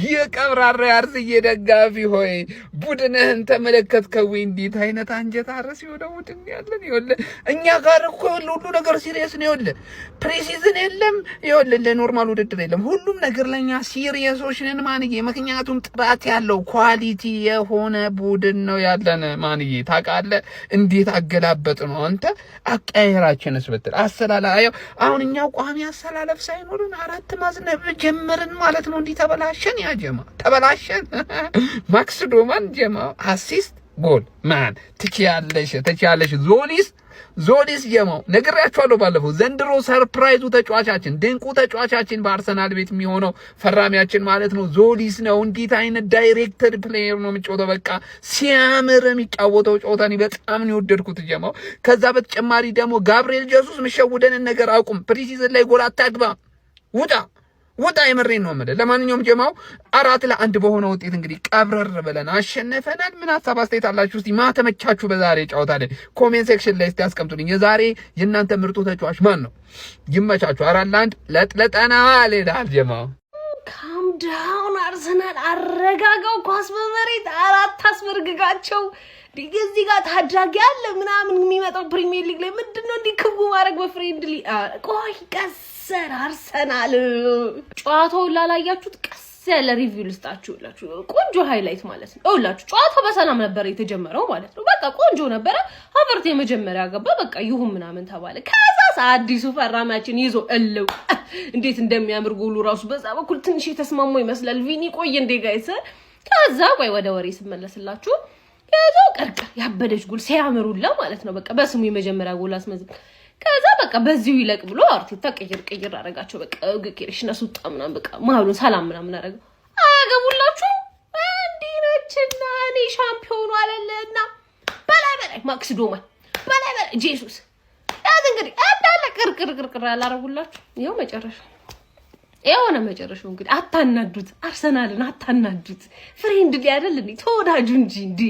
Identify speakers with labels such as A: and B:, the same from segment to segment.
A: የቀብራራ አርሰዬ ደጋፊ ሆይ ቡድንህን ተመለከትከው? እንዴት አይነት አንጀት አረስ የሆነ ቡድን ያለን ይወለ እኛ ጋር እኮ ሁሉ ነገር ሲሪየስ ነው ይወለ ፕሪሲዝን የለም ይወለ ለኖርማል ውድድር የለም ሁሉም ነገር ለኛ ሲሪየሶች ነን ማንዬ ምክንያቱም ጥራት ያለው ኳሊቲ የሆነ ቡድን ነው ያለን ማንዬ ታውቃለህ እንዴት አገላበጥ ነው አንተ አቀያየራችንስ ብትል አሰላላየው አሁን እኛው ቋሚ አሰላለፍ ሳይኖርን አራት ማዝነብ ጀመርን ማለት ነው እንዴ ተበላሸን ያ ጀማ ተበላሸን ማክስ ዶማን ጀማ አሲስት ጎል ማን ትችያለሽ ዞሊስ ጀማው ነግሬያችኋለሁ ባለፈው ዘንድሮ ሰርፕራይዙ ተጫዋቻችን ድንቁ ተጫዋቻችን በአርሰናል ቤት የሚሆነው ፈራሚያችን ማለት ነው ዞሊስ ነው እንዴት አይነት ዳይሬክተድ ፕሌየር ነው የሚጫወተው በቃ ሲያምር የሚጫወተው ጨዋታን በጣም ነው የወደድኩት ጀማው ከዛ በተጨማሪ ደግሞ ጋብሪኤል ጀሱስ ምሸውደን ነገር አቁም ፕሪሲዝን ላይ ጎል አታግባ ውጣ የመሬን ነው ማለት ለማንኛውም ጀማው 4-1 በሆነ ውጤት እንግዲህ ቀብረር ብለን አሸነፈናል ምን ሐሳብ አስተያየት አላችሁ እስቲ ማተመቻችሁ በዛሬ ጨዋታ ላይ ኮሜንት ሴክሽን ላይ እስቲ አስቀምጡልኝ የዛሬ የእናንተ ምርጡ ተጫዋች ማን ነው ይመቻችሁ 4-1 ለጥለጠናል ይላል ጀማው
B: ካም ዳውን አርሰናል አረጋጋው ኳስ በመሬት አራት አስመርግጋቸው እዚህ ጋር ታዳጊ አለ ምናምን የሚመጣው ፕሪሚየር ሊግ ላይ ምንድነው እንዲክቡ ማድረግ በፍሬንድሊ ቆይ ቀሰር አርሰናል ጨዋታው ላላያችሁት ቀስ ያለ ሪቪው ልስጣችሁላችሁ ቆንጆ ሃይላይት ማለት ነው እውላችሁ ጨዋታው በሰላም ነበር የተጀመረው ማለት ነው በቃ ቆንጆ ነበር ሀቨርት የመጀመሪያ ገባ በቃ ይሁን ምናምን ተባለ ከዛስ አዲሱ ፈራሚያችን ይዞ እልው እንዴት እንደሚያምር ጎሉ ራሱ በዛ በኩል ትንሽ የተስማማው ይመስላል ቪኒ ቆይ እንደ ጋይስ ከዛ ቆይ ወደ ወሬ ስመለስላችሁ ያዛው ቀርቀ ያበደች ጎል ሲያምሩላ ማለት ነው በቃ በስሙ የመጀመሪያ ጎል አስመዝግ ከዛ በቃ በዚሁ ይለቅ ብሎ አርቴታ ቀይር አረጋቸው በቃ ግግሪሽ ነሱጣ ምናምን በቃ ማሉን ሰላም ምናምን አረጋ አገቡላችሁ እንዲነችና እኔ ሻምፒዮኑ አለለና በላይ ማክስ ዶማን በላይ ጄሱስ ያዝ እንግዲህ አዳለ ቅርቅር ያላረጉላችሁ ይሄው መጨረሻው እንግዲህ አታናዱት አርሰናልን አታናዱት ፍሬንድ ሊያደል እንዴ ተወዳጁ እንጂ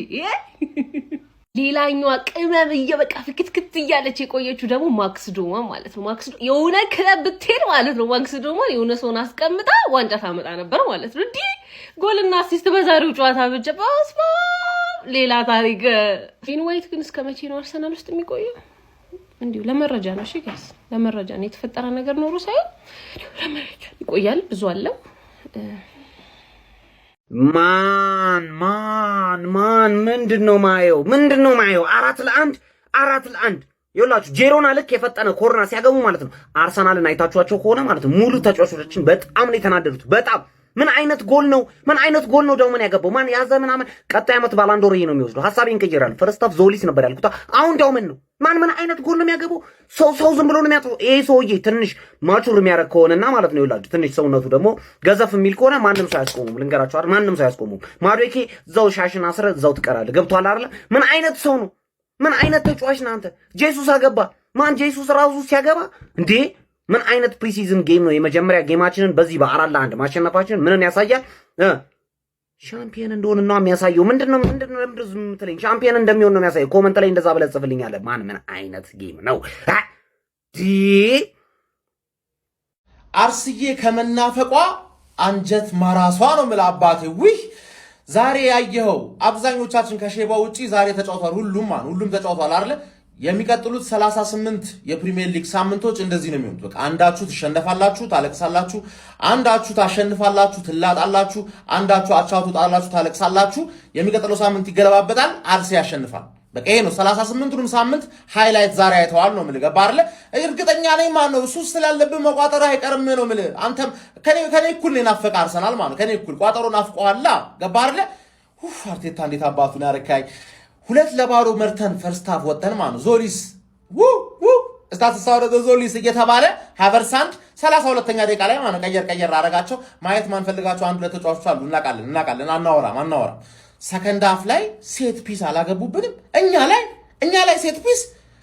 B: ሌላኛው ቅመም እየበቃ ፍክትክት እያለች የቆየችው ደግሞ ማክስ ዶማን ማለት ነው ማክስ የሆነ ክለብ ብትሄድ ማለት ነው ማክስ ዶማን የሆነ ሰውን አስቀምጣ ዋንጫ ታመጣ ነበር ማለት ነው እንዴ ጎልና አሲስት በዛሬው ጨዋታ ብቻ ባስማ ሌላ ታሪክ ፊን ዋይት ግን እስከመቼ ነው አርሰናል ውስጥ የሚቆየው እንዴ ለመረጃ ነው እሺ ጋይስ ለመረጃ ነው የተፈጠረ ነገር ኖሮ ሳይሆን ለመረጃ ይቆያል ብዙ አለው ማን ምንድነው ማየው 4-1 ይኸውላችሁ ጄሮና ልክ የፈጠነ ኮርና ሲያገቡ ማለት ነው አርሰናልን አይታችኋቸው ከሆነ ማለት ነው ሙሉ ተጫዋቾችን በጣም ነው የተናደዱት በጣም ምን አይነት ጎል ነው ደግሞ ምን ያገባው ማን ያዘ ምናምን ቀጣይ አመት ባላንዶር ነው የሚወስደው ሐሳቤን ቀይራል ፈርስት ኦፍ ዞሊስ ነበር ያልኩት አሁን ደግሞ ምን አይነት ጎል ነው የሚያገባው ሰው ዝም ብሎ ነው የሚያጠው ይሄ ሰውዬ ትንሽ ማቹር የሚያረግ ከሆነና ማለት ነው ይላችሁ ትንሽ ሰውነቱ ደግሞ ገዘፍ የሚል ከሆነ ማንንም ሰው ያስቆሙም ልንገራችሁ አይደል ማንንም ሰው ያስቆሙም ማዶኬ እዛው ሻሽን አስረ እዛው ትቀራለህ ገብቷል አይደል ምን አይነት ሰው ነው ምን አይነት ተጫዋች ነው አንተ ጄሱስ አገባ ማን ጄሱስ ራሱ ሲያገባ እንዴ ምን አይነት ፕሪሲዝን ጌም ነው የመጀመሪያ ጌማችንን በዚህ በ4-1 ማሸነፋችን ምንን ያሳያል ሻምፒዮን እንደሆነ ነው የሚያሳየው ምንድነው ምትለኝ ሻምፒዮን እንደሚሆን ነው የሚያሳየው ኮሜንት ላይ እንደዛ ብለህ ጽፍልኛለህ ምን አይነት ጌም ነው
C: አርስዬ ከመናፈቋ አንጀት ማራሷ ነው አባቴ ውይ ዛሬ ያየኸው አብዛኞቻችን ከሼባ ውጪ ዛሬ ተጫውቷል ሁሉም ተጫውቷል አይደል የሚቀጥሉት 38 የፕሪሚየር ሊግ ሳምንቶች እንደዚህ ነው የሚሆኑት በቃ አንዳችሁ ትሸነፋላችሁ ታለቅሳላችሁ አንዳችሁ ታሸንፋላችሁ ትላጣላችሁ አንዳችሁ አቻው ትጣላችሁ ታለቅሳላችሁ የሚቀጥለው ሳምንት ይገለባበጣል አርሲ ያሸንፋል በቃ ይሄ ነው 38ቱንም ሳምንት ሃይላይት ዛሬ አይተዋል ነው ማለት ገባ አይደል እርግጠኛ ነኝ ማን ነው እሱ ስላለብህ መቋጠር አይቀርም ነው ማለት አንተም ከኔ እኩል ናፈቀ አርሰናል ማለት ከኔ እኩል ቋጠሮ ናፍቀዋላ ገባ አይደል አርቴታ እንዴት አባቱን ያረካይ 2-0 መርተን ፈርስት ሃፍ ወጣን ማለት ዞሊስ ስታትሳውደ ዞሊስ እየተባለ ሃቨርሳንድ 32ኛ ደቂቃ ላይ ማለት ቀየር አረጋቸው ማየት ማን ፈልጋቸው አንድ ሁለት ተጫዋቾች አሉ እናቃለን አናወራ ሰከንድ ሃፍ ላይ ሴት ፒስ አላገቡብንም እኛ ላይ ሴት ፒስ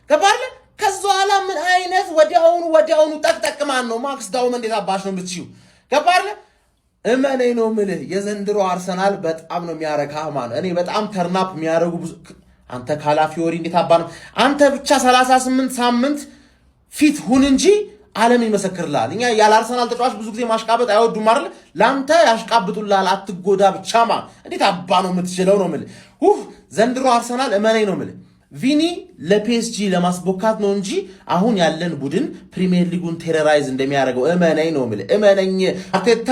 C: ገባለ ከዛላ ምን አይነት ወዲያውኑ ጠቅጠቅ ማን ነው ማክስ ዳውን እንዴት አባሽ ነው ብትዩ ገባለ እመኔ ነው ምልህ የዘንድሮ አርሰናል በጣም ነው የሚያረካ ማለት እኔ በጣም ተርናፕ የሚያረጉ አንተ ካላፊዮሪ እንዴት አባ ነው አንተ ብቻ 38 ሳምንት ፊት ሁን እንጂ ዓለም ይመሰክርልሃል። እኛ ያለ አርሰናል ተጫዋች ብዙ ጊዜ ማሽቃበጥ አይወዱም አይደል? ላንተ ያሽቃብጡልሃል። አትጎዳ ብቻማ እንዴት አባ ነው የምትችለው ነው የምልህ። ዘንድሮ አርሰናል እመነኝ ነው የምልህ ቪኒ ለፒኤስጂ ለማስቦካት ነው እንጂ አሁን ያለን ቡድን ፕሪሚየር ሊጉን ቴሮራይዝ እንደሚያደርገው እመነኝ ነው የምልህ። እመነኝ። አርቴታ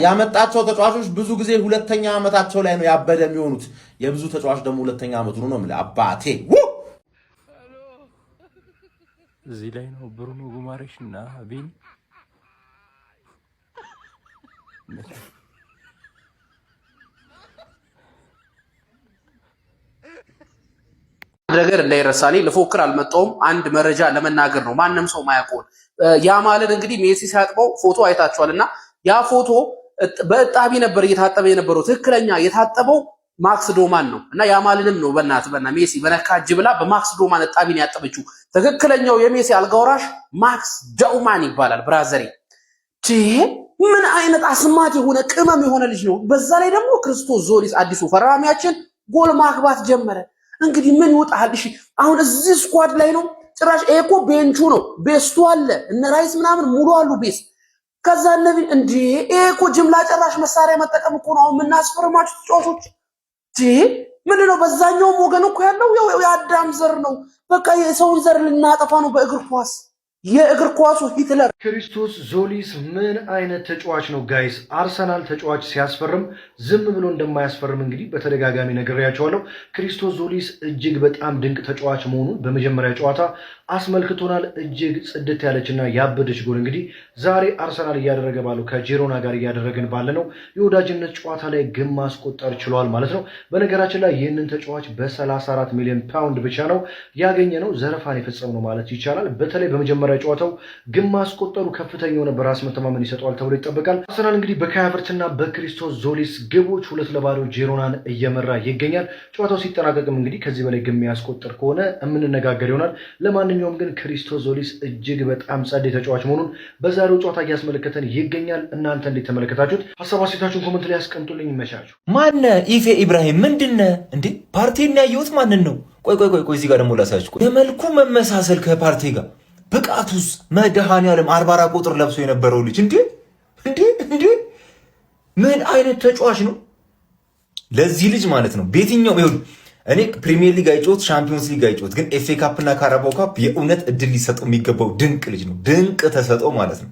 C: ያመጣቸው ተጫዋቾች ብዙ ጊዜ ሁለተኛ ዓመታቸው ላይ ነው ያበደ የሚሆኑት። የብዙ ተጫዋች ደግሞ ሁለተኛ ዓመቱ ነው የምልህ አባቴ።
D: እዚህ ላይ ነው ብሩኖ ጉማሬሽ እና ቪኒ
E: ነገር እንዳይረሳልኝ ልፎክር አልመጣሁም። አንድ መረጃ ለመናገር ነው ማንም ሰው ማያውቀውን። ያማልን እንግዲህ ሜሲ ሲያጥበው ፎቶ አይታችኋልና ያ ፎቶ በእጣቢ ነበር እየታጠበ የነበረው። ትክክለኛ የታጠበው ማክስ ዶማን ነው እና ያማልንም ነው በእና ሜሲ በነካጅ ብላ በማክስ ዶማን እጣቢን ያጠበችው። ትክክለኛው የሜሲ አልጋውራሽ ማክስ ዶማን ይባላል። ብራዘሪ ምን አይነት አስማት የሆነ ቅመም የሆነ ልጅ ነው። በዛ ላይ ደግሞ ክርስቶስ ዞሊስ አዲሱ ፈራሚያችን ጎል ማግባት ጀመረ። እንግዲህ ምን ይወጣል? እሺ አሁን እዚህ ስኳድ ላይ ነው ጭራሽ ኤኮ ቤንቹ ነው ቤስቱ አለ እነ ራይስ ምናምን ሙሉ አሉ ቤስ ከዛ ነቢ እንዴ ኤኮ ጅምላ ጨራሽ መሳሪያ መጠቀም እኮ ነው የምናስፈርማችሁ ተጫዋቾች። ምንድነው? በዛኛውም ወገን እኮ ያለው የአዳም ዘር ነው። በቃ የሰውን ዘር ልናጠፋ ነው በእግር ኳስ። የእግር ኳሱ ሂትለር
F: ክርስቶስ ዞሊስ ምን አይነት ተጫዋች ነው ጋይስ? አርሰናል ተጫዋች ሲያስፈርም ዝም ብሎ እንደማያስፈርም እንግዲህ በተደጋጋሚ ነግሬያቸዋለሁ። ክርስቶስ ዞሊስ እጅግ በጣም ድንቅ ተጫዋች መሆኑን በመጀመሪያ ጨዋታ አስመልክቶናል። እጅግ ጽድት ያለችና ያበደች ጎል እንግዲህ ዛሬ አርሰናል እያደረገ ባለው ከጂሮና ጋር እያደረግን ባለነው የወዳጅነት ጨዋታ ላይ ግን ማስቆጠር ችሏል ማለት ነው። በነገራችን ላይ ይህንን ተጫዋች በ34 ሚሊዮን ፓውንድ ብቻ ነው ያገኘ ነው። ዘረፋን የፈጸም ነው ማለት ይቻላል። በተለይ በመጀመሪያ ጨዋታው ግን ማስቆጠሩ ከፍተኛ የሆነ በራስ መተማመን ይሰጠዋል ተብሎ ይጠበቃል። አርሰናል እንግዲህ በካይ ሃቨርትዝና በክሪስቶስ ዞሊስ ግቦች 2-0 ጂሮናን እየመራ ይገኛል። ጨዋታው ሲጠናቀቅም እንግዲህ ከዚህ በላይ ግን የሚያስቆጥር ከሆነ የምንነጋገር ይሆናል። ለማንኛውም ግን ክሪስቶስ ዞሊስ እጅግ በጣም ጸዴ ተጫዋች መሆኑን በዛሬው ጨዋታ እያስመለከተን ይገኛል። እናንተ እንዴት ተመለከታችሁት? ሀሳብ አስተያየታችሁን ኮሜንት ላይ ያስቀምጡልኝ። ይመቻችሁ።
G: ማነ ኢፌ ኢብራሂም ምንድነ እንዴ? ፓርቲና ያየሁት ማንን ነው? ቆይ እዚህ ጋር ደግሞ ላሳያችሁ። የመልኩ መመሳሰል ከፓርቲ ጋር ብቃቱስ መድኃኒዓለም 44 ቁጥር ለብሶ የነበረው ልጅ እንዴ ምን አይነት ተጫዋች ነው? ለዚህ ልጅ ማለት ነው በየትኛው ይሁን እኔ ፕሪሚየር ሊግ አይጮት ሻምፒዮንስ ሊግ አይጮት ግን ኤፍኤ ካፕ እና ካራባው ካፕ የእውነት እድል ሊሰጠው የሚገባው ድንቅ ልጅ ነው። ድንቅ ተሰጠው ማለት ነው።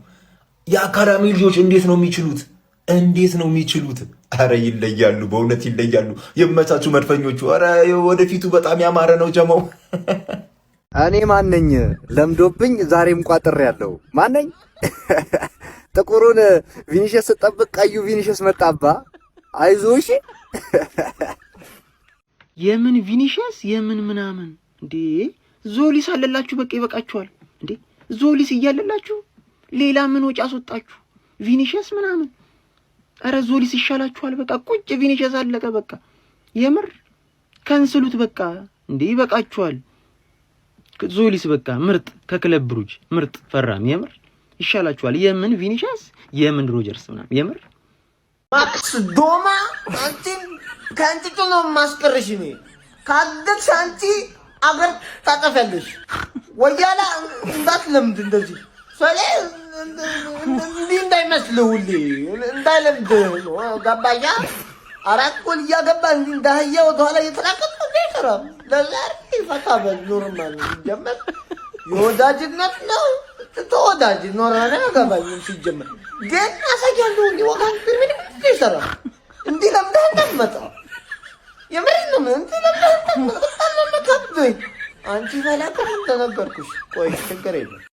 G: የአካዳሚ ልጆች እንዴት ነው የሚችሉት? አረ ይለያሉ፣ በእውነት ይለያሉ። የመቻችሁ መድፈኞቹ። አረ ወደፊቱ በጣም ያማረ ነው ጀማው።
H: እኔ ማነኝ? ለምዶብኝ ዛሬም ቋጥሬ ያለው ማነኝ? ጥቁሩን ቪኒሽስ ስጠብቅ ቀዩ ቪኒሽስ መጣባ። አይዞሽ።
I: የምን ቪኒሽስ የምን ምናምን እንዴ? ዞሊስ አለላችሁ፣ በቃ ይበቃችኋል እንዴ? ዞሊስ እያለላችሁ ሌላ ምን ወጪ አስወጣችሁ? ቪኒሽስ ምናምን። አረ ዞሊስ ይሻላችኋል። በቃ ቁጭ ቪኒሽስ አለቀ። በቃ የምር ከንስሉት በቃ እንዴ፣ ይበቃችኋል። ዞሊስ በቃ ምርጥ ከክለብ ብሩጅ ምርጥ ፈራሚ የምር ይሻላችኋል። የምን ቪኒሽስ የምን ሮጀርስ ምናምን የምር
J: ማክስ ዶማ አንቺን ከአንቺ ነው ማስቀርሽ ነው ካደግሽ አንቺ አገር ታጠፈልሽ ወያላ እንዳትለምድ እንደዚህ ሰለ እንዳይመስልህ ሁሌ እንዳይለምድ ገባኛ። አራት ጎል እያገባ እንዳህያ ወደኋላ እየተላቀቀ ይሰራል። ለዛሬ ፈታበል ኖርማል ሲጀመር የወዳጅነት ነው። ተወዳጅ ኖራና ያገባኝ ሲጀመር ግን አሳያለሁ ወጋን ምን ይሰራል እንዲህ ለምደህ እንዳትመጣ የምሬን ነው። እንትን ለምደህ እንዳትመጣ አንቺ ፈላከም እንደነገርኩሽ ቆይ ችግር የለም።